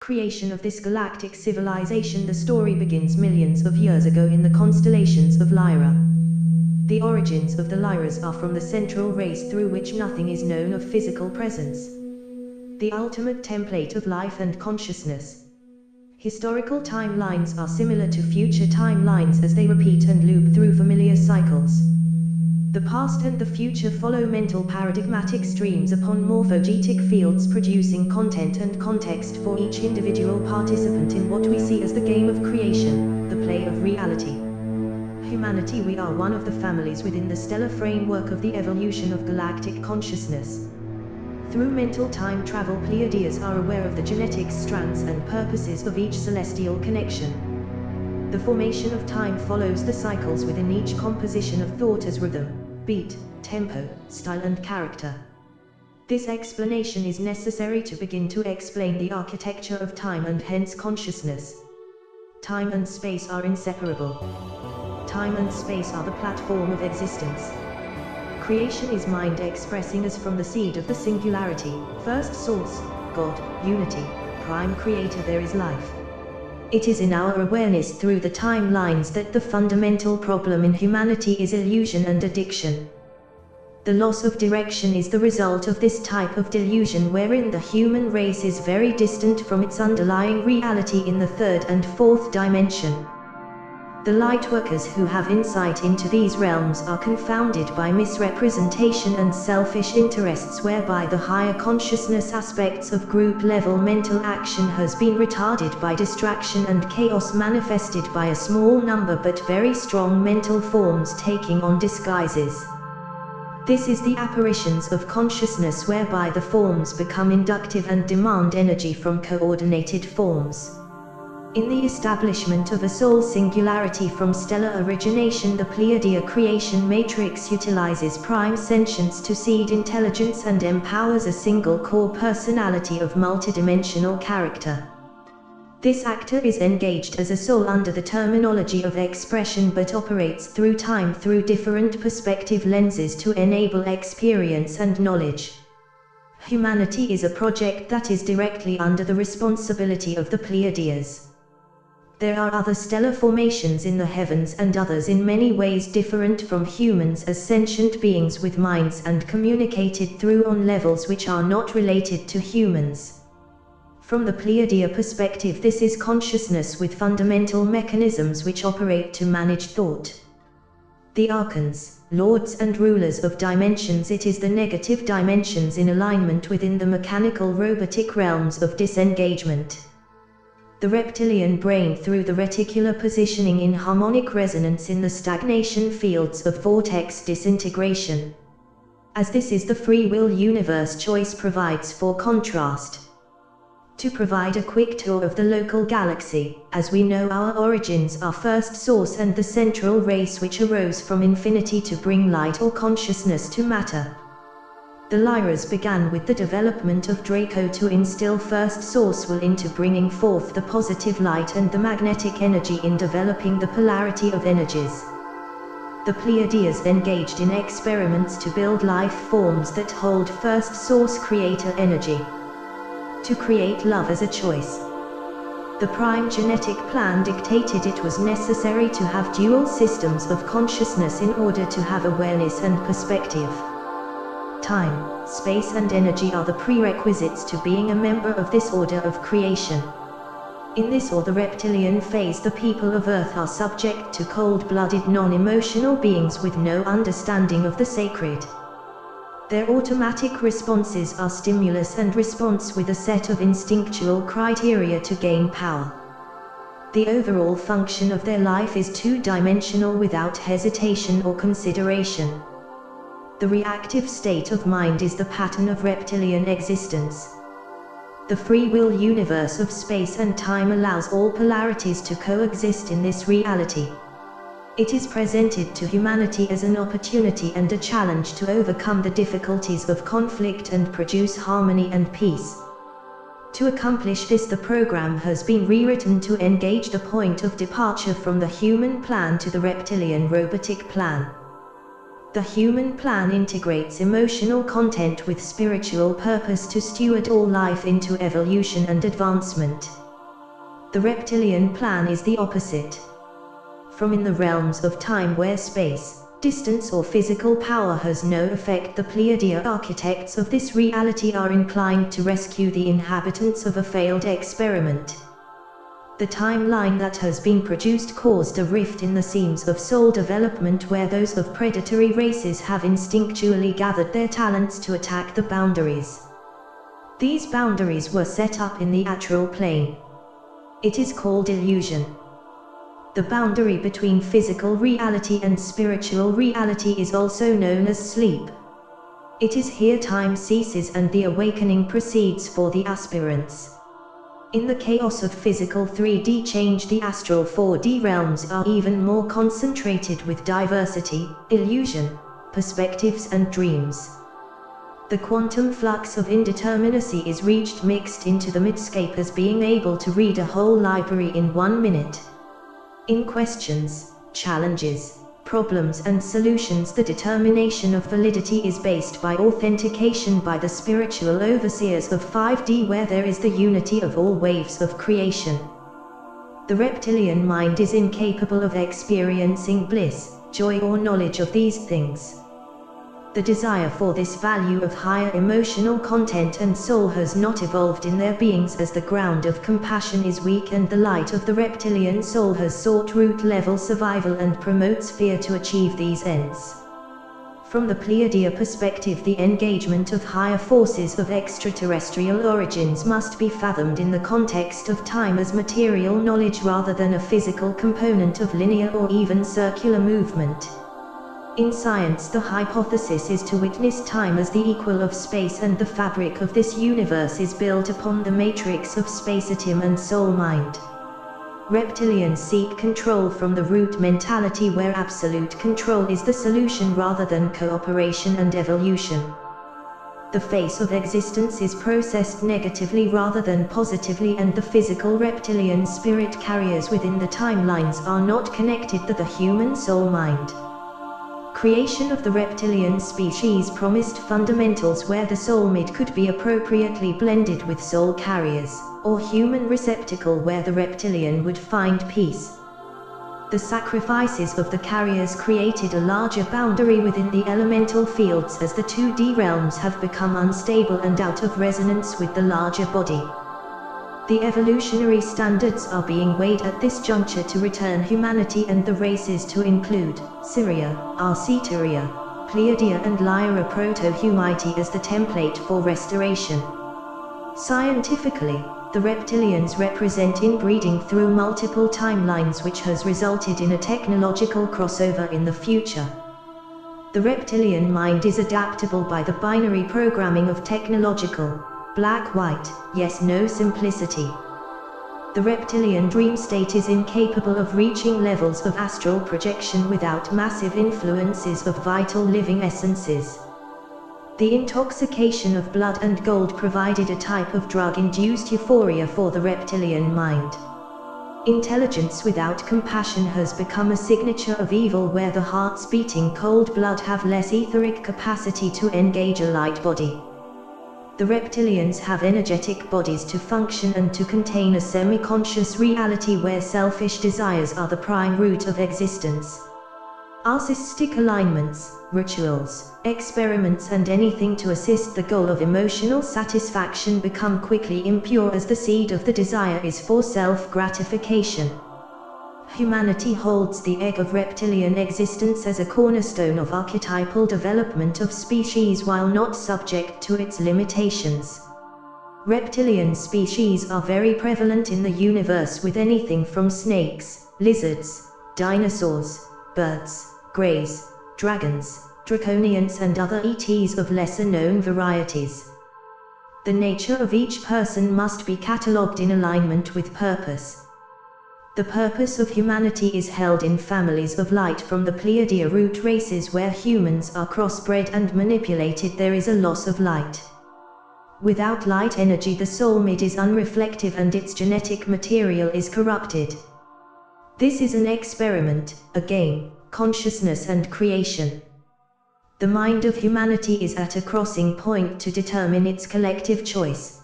Creation of this galactic civilization. The story begins millions of years ago in the constellations of Lyra. The origins of the Lyras are from the central race through which nothing is known of physical presence. The ultimate template of life and consciousness. Historical timelines are similar to future timelines as they repeat and loop through familiar cycles. The past and the future follow mental paradigmatic streams upon morphogetic fields, producing content and context for each individual participant in what we see as the game of creation, the play of reality. Humanity, we are one of the families within the stellar framework of the evolution of galactic consciousness. Through mental time travel, Pleiadians are aware of the genetic strands and purposes of each celestial connection. The formation of time follows the cycles within each composition of thought as rhythm, beat, tempo, style and character. This explanation is necessary to begin to explain the architecture of time and hence consciousness. Time and space are inseparable. Time and space are the platform of existence. Creation is mind expressing as from the seed of the singularity, first source, God, unity, prime creator there is life. It is in our awareness through the timelines that the fundamental problem in humanity is illusion and addiction. The loss of direction is the result of this type of delusion wherein the human race is very distant from its underlying reality in the third and fourth dimension. The lightworkers who have insight into these realms are confounded by misrepresentation and selfish interests whereby the higher consciousness aspects of group-level mental action has been retarded by distraction and chaos manifested by a small number but very strong mental forms taking on disguises. This is the apparitions of consciousness whereby the forms become inductive and demand energy from coordinated forms. In the establishment of a soul singularity from stellar origination, the Pleiadian creation matrix utilizes prime sentience to seed intelligence and empowers a single core personality of multidimensional character. This actor is engaged as a soul under the terminology of expression but operates through time through different perspective lenses to enable experience and knowledge. Humanity is a project that is directly under the responsibility of the Pleiadians. There are other stellar formations in the heavens and others in many ways different from humans as sentient beings with minds and communicated through on levels which are not related to humans. From the Pleiadian perspective, this is consciousness with fundamental mechanisms which operate to manage thought. The archons, lords and rulers of dimensions, it is the negative dimensions in alignment within the mechanical robotic realms of disengagement. The reptilian brain through the reticular positioning in harmonic resonance in the stagnation fields of vortex disintegration. As this is the free will universe, choice provides for contrast. To provide a quick tour of the local galaxy, as we know our origins are first source and the central race which arose from infinity to bring light or consciousness to matter. The Lyras began with the development of Draco to instill first source will into bringing forth the positive light and the magnetic energy in developing the polarity of energies. The Pleiadians engaged in experiments to build life forms that hold first source creator energy. To create love as a choice. The prime genetic plan dictated it was necessary to have dual systems of consciousness in order to have awareness and perspective. Time, space and energy are the prerequisites to being a member of this order of creation. In this or the reptilian phase, the people of Earth are subject to cold-blooded non-emotional beings with no understanding of the sacred. Their automatic responses are stimulus and response with a set of instinctual criteria to gain power. The overall function of their life is two-dimensional without hesitation or consideration. The reactive state of mind is the pattern of reptilian existence. The free will universe of space and time allows all polarities to coexist in this reality. It is presented to humanity as an opportunity and a challenge to overcome the difficulties of conflict and produce harmony and peace. To accomplish this, the program has been rewritten to engage the point of departure from the human plan to the reptilian robotic plan. The human plan integrates emotional content with spiritual purpose to steward all life into evolution and advancement. The reptilian plan is the opposite. From in the realms of time where space, distance or physical power has no effect, the Pleiadian architects of this reality are inclined to rescue the inhabitants of a failed experiment. The timeline that has been produced caused a rift in the seams of soul development where those of predatory races have instinctually gathered their talents to attack the boundaries. These boundaries were set up in the astral plane. It is called illusion. The boundary between physical reality and spiritual reality is also known as sleep. It is here time ceases and the awakening proceeds for the aspirants. In the chaos of physical 3D change, the astral 4D realms are even more concentrated with diversity, illusion, perspectives and dreams. The quantum flux of indeterminacy is reached mixed into the midscape as being able to read a whole library in 1 minute. In questions, challenges, problems and solutions, the determination of validity is based by authentication by the spiritual overseers of 5D where there is the unity of all waves of creation. The reptilian mind is incapable of experiencing bliss, joy or knowledge of these things. The desire for this value of higher emotional content and soul has not evolved in their beings as the ground of compassion is weak and the light of the reptilian soul has sought root-level survival and promotes fear to achieve these ends. From the Pleiadian perspective, the engagement of higher forces of extraterrestrial origins must be fathomed in the context of time as material knowledge rather than a physical component of linear or even circular movement. In science, the hypothesis is to witness time as the equal of space, and the fabric of this universe is built upon the matrix of space-atom and soul-mind. Reptilians seek control from the root mentality where absolute control is the solution rather than cooperation and evolution. The face of existence is processed negatively rather than positively, and the physical reptilian spirit carriers within the timelines are not connected to the human soul-mind. Creation of the reptilian species promised fundamentals where the soulmate could be appropriately blended with soul carriers, or human receptacle where the reptilian would find peace. The sacrifices of the carriers created a larger boundary within the elemental fields as the 2D realms have become unstable and out of resonance with the larger body. The evolutionary standards are being weighed at this juncture to return humanity and the races to include Syria, Arceteria, Pleiadia and Lyra proto-humanity as the template for restoration. Scientifically, the reptilians represent inbreeding through multiple timelines, which has resulted in a technological crossover in the future. The reptilian mind is adaptable by the binary programming of technological black-white, yes-no simplicity. The reptilian dream state is incapable of reaching levels of astral projection without massive influences of vital living essences. The intoxication of blood and gold provided a type of drug-induced euphoria for the reptilian mind. Intelligence without compassion has become a signature of evil where the hearts beating cold blood have less etheric capacity to engage a light body. The reptilians have energetic bodies to function and to contain a semi-conscious reality where selfish desires are the prime root of existence. Artistic alignments, rituals, experiments and anything to assist the goal of emotional satisfaction become quickly impure as the seed of the desire is for self-gratification. Humanity holds the egg of reptilian existence as a cornerstone of archetypal development of species while not subject to its limitations. Reptilian species are very prevalent in the universe, with anything from snakes, lizards, dinosaurs, birds, greys, dragons, draconians and other ETs of lesser known varieties. The nature of each person must be catalogued in alignment with purpose. The purpose of humanity is held in families of light from the Pleiadian root races where humans are crossbred and manipulated. There is a loss of light. Without light energy, the soulmate is unreflective and its genetic material is corrupted. This is an experiment, a game, consciousness and creation. The mind of humanity is at a crossing point to determine its collective choice.